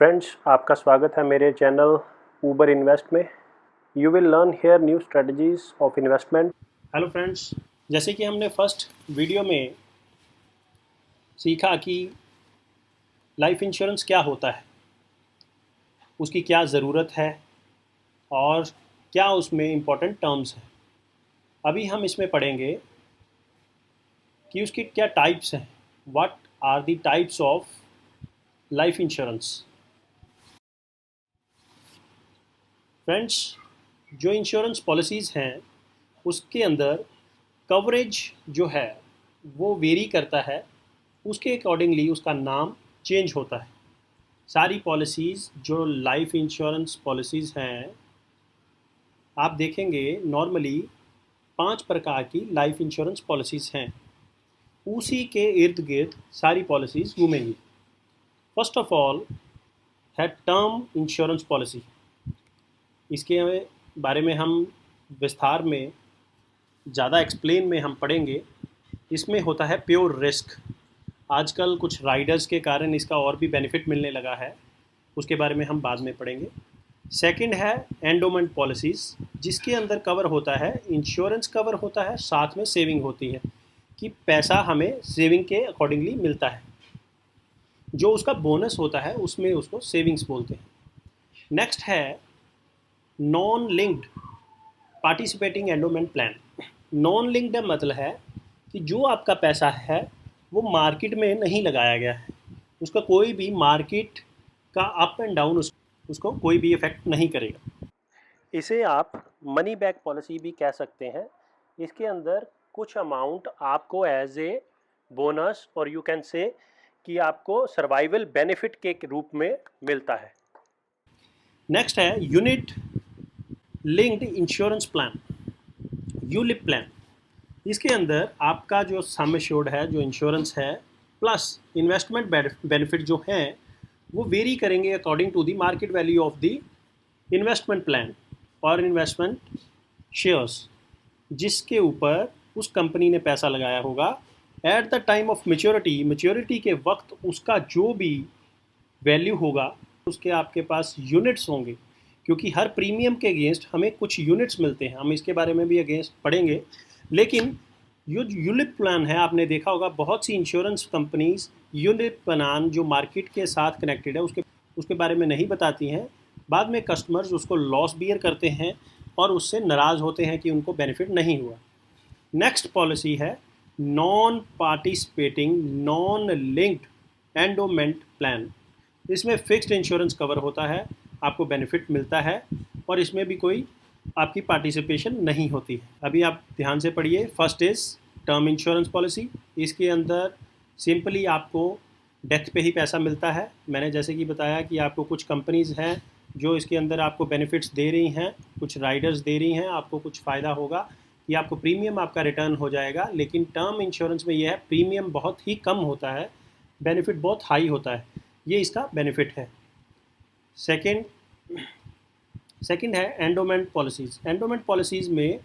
Friends, आपका स्वागत है मेरे चैनल ऊबर इन्वेस्ट में। You will learn here new strategies of investment. Hello friends, जैसे कि हमने फर्स्ट वीडियो में सीखा कि लाइफ इंश्योरेंस क्या होता है, उसकी क्या ज़रूरत है और क्या उसमें इम्पोर्टेंट टर्म्स हैं। अभी हम इसमें पढ़ेंगे कि उसकी क्या टाइप्स हैं, what are the types of life insurance. Friends, जो इंश्योरेंस पॉलिसीज़ हैं उसके अंदर कवरेज जो है वो वेरी करता है, उसके अकॉर्डिंगली उसका नाम चेंज होता है। सारी पॉलिसीज़ जो लाइफ इंश्योरेंस पॉलिसीज़ हैं, आप देखेंगे नॉर्मली 5 प्रकार की लाइफ इंश्योरेंस पॉलिसीज़ हैं, उसी के इर्द गिर्द सारी पॉलिसीज़ घूमेंगी। फर्स्ट ऑफ ऑल है टर्म इंश्योरेंस पॉलिसी। इसके बारे में हम विस्तार में ज़्यादा एक्सप्लेन में हम पढ़ेंगे। इसमें होता है प्योर रिस्क। आजकल कुछ राइडर्स के कारण इसका और भी बेनिफिट मिलने लगा है, उसके बारे में हम बाद में पढ़ेंगे। सेकंड है एंडोमेंट पॉलिसीज़, जिसके अंदर कवर होता है, इंश्योरेंस कवर होता है, साथ में सेविंग होती है कि पैसा हमें सेविंग के अकॉर्डिंगली मिलता है। जो उसका बोनस होता है उसमें उसको सेविंग्स बोलते हैं। नेक्स्ट है non linked participating endowment plan. Non linked मतलब है कि जो आपका पैसा है वो मार्केट में नहीं लगाया गया है, उसका कोई भी मार्केट का अप एंड डाउन उसको कोई भी इफेक्ट नहीं करेगा। इसे आप मनी बैक पॉलिसी भी कह सकते हैं। इसके अंदर कुछ अमाउंट आपको एज ए बोनस और यू कैन से कि आपको सर्वाइवल बेनिफिट के रूप में मिलता है। नेक्स्ट है unit linked insurance plan, ULIP plan. इसके अंदर आपका जो सम एश्योर्ड है, जो इंश्योरेंस है, प्लस इन्वेस्टमेंट बेनिफिट जो हैं वो वेरी करेंगे according to the market value of the investment plan और इन्वेस्टमेंट शेयर्स, जिसके ऊपर उस कंपनी ने पैसा लगाया होगा। At the time of maturity के वक्त उसका जो भी वैल्यू होगा उसके आपके पास यूनिट्स होंगे, क्योंकि हर प्रीमियम के अगेंस्ट हमें कुछ यूनिट्स मिलते हैं। हम इसके बारे में भी अगेंस्ट पढ़ेंगे। लेकिन जो यूलिप प्लान है, आपने देखा होगा बहुत सी इंश्योरेंस कंपनीज यूलिप प्लान जो मार्केट के साथ कनेक्टेड है उसके बारे में नहीं बताती हैं। बाद में कस्टमर्स उसको लॉस बियर करते हैं और उससे नाराज़ होते हैं कि उनको बेनिफिट नहीं हुआ। नेक्स्ट पॉलिसी है non participating non linked endowment plan. इसमें फिक्स्ड इंश्योरेंस कवर होता है, आपको बेनिफिट मिलता है और इसमें भी कोई आपकी पार्टिसिपेशन नहीं होती है। अभी आप ध्यान से पढ़िए। First is term insurance policy. इसके अंदर सिंपली आपको डेथ पे ही पैसा मिलता है। मैंने जैसे कि बताया कि आपको कुछ कंपनीज़ हैं जो इसके अंदर आपको बेनिफिट्स दे रही हैं, कुछ राइडर्स दे रही हैं, आपको कुछ फ़ायदा होगा कि आपको प्रीमियम आपका रिटर्न हो जाएगा। लेकिन टर्म इंश्योरेंस में यह है प्रीमियम बहुत ही कम होता है, बेनिफिट बहुत हाई होता है। ये इसका बेनिफिट है। सेकंड है एंडोमेंट पॉलिसीज़। एंडोमेंट पॉलिसीज़ में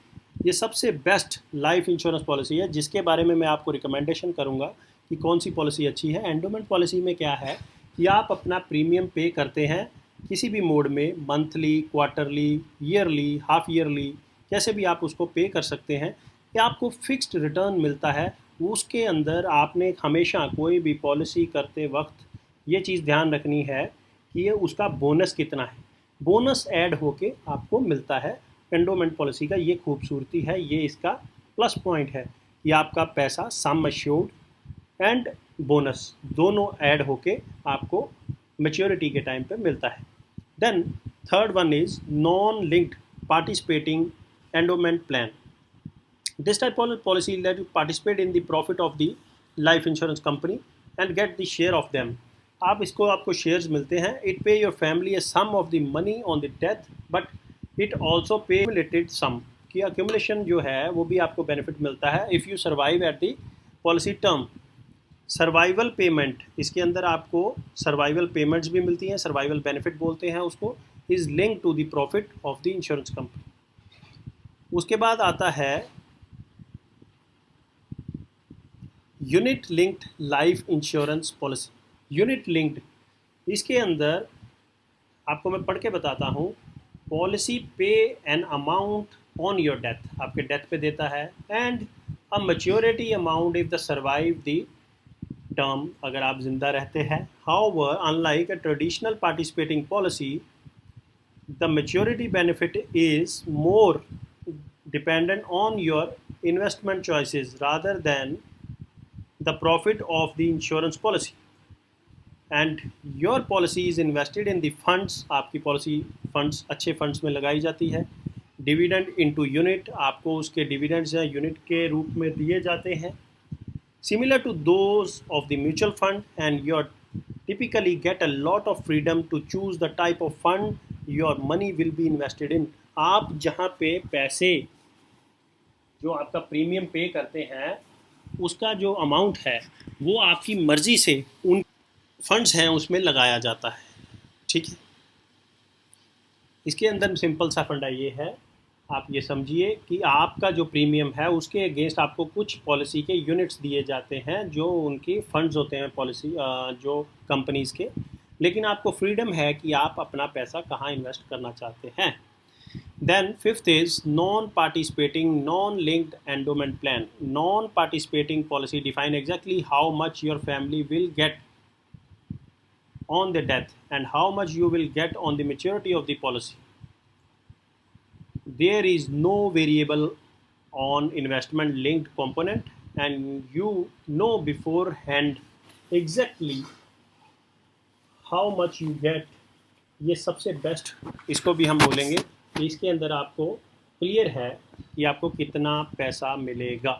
ये सबसे बेस्ट लाइफ इंश्योरेंस पॉलिसी है, जिसके बारे में मैं आपको रिकमेंडेशन करूंगा कि कौन सी पॉलिसी अच्छी है। एंडोमेंट पॉलिसी में क्या है कि आप अपना प्रीमियम पे करते हैं किसी भी मोड में, monthly, quarterly, yearly, half yearly, कैसे भी आप उसको पे कर सकते हैं कि आपको फिक्स्ड रिटर्न मिलता है। उसके अंदर आपने हमेशा कोई भी पॉलिसी करते वक्त ये चीज़ ध्यान रखनी है कि ये उसका बोनस कितना है। बोनस ऐड होके आपको मिलता है। एंडोमेंट पॉलिसी का ये खूबसूरती है, ये इसका प्लस पॉइंट है कि आपका पैसा सम एश्योर्ड एंड बोनस दोनों ऐड होके आपको मैच्योरिटी के टाइम पे मिलता है। Then third one is non linked participating endowment plan. This type of policy let you participate in the profit of the life insurance company and get the share of them. आपको shares मिलते हैं। It pay your family a sum of the money on the death, but it also pay accumulated sum की accumulation जो है वो भी आपको benefit मिलता है if you survive at the policy term. Survival payment, इसके अंदर आपको सर्वाइवल पेमेंट्स भी मिलती हैं, सर्वाइवल बेनिफिट बोलते हैं उसको, is link to the profit of the insurance company. उसके बाद आता है unit linked life insurance policy. Unit linked, इसके अंदर आपको मैं पढ़ के बताता हूँ। पॉलिसी पे an amount on your death, आपके डेथ पे देता है, and a maturity amount if the survive the term, अगर आप जिंदा रहते हैं। However unlike a traditional participating policy, the maturity benefit is more dependent on your investment choices rather than the profit of the insurance policy, and your policy is invested in the funds, आपकी policy funds अच्छे funds में लगाई जाती है। Dividend into unit, आपको उसके dividends या unit के रूप में दिए जाते हैं, similar to those of the mutual fund, and you typically get a lot of freedom to choose the type of fund your money will be invested in। आप जहाँ पे पैसे जो आपका प्रीमियम पे करते हैं उसका जो अमाउंट है वो आपकी मर्ज़ी से उन फंड्स हैं उसमें लगाया जाता है, ठीक है। इसके अंदर सिंपल सा फंडा ये है, आप ये समझिए कि आपका जो प्रीमियम है उसके अगेंस्ट आपको कुछ पॉलिसी के यूनिट्स दिए जाते हैं जो उनकी फंड्स होते हैं पॉलिसी जो कंपनीज़ के, लेकिन आपको फ्रीडम है कि आप अपना पैसा कहाँ इन्वेस्ट करना चाहते हैं। Then fifth is non-participating, non-linked endowment plan. Non-participating policy define exactly how much your family will get on the death and how much you will get on the maturity of the policy. There is no variable on investment linked component, and you know beforehand exactly how much you get। ये सबसे best, इसको भी हम बोलेंगे कि इसके अंदर आपको क्लियर है कि आपको कितना पैसा मिलेगा।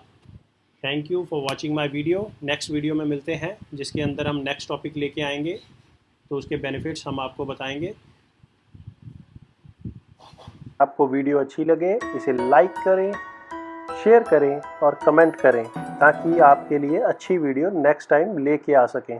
Thank you for watching my video. Next video में मिलते हैं जिसके अंदर हम नेक्स्ट टॉपिक लेके आएंगे, तो उसके बेनिफिट्स हम आपको बताएंगे। आपको वीडियो अच्छी लगे इसे लाइक करें, शेयर करें और कमेंट करें ताकि आपके लिए अच्छी वीडियो नेक्स्ट टाइम लेके आ सकें।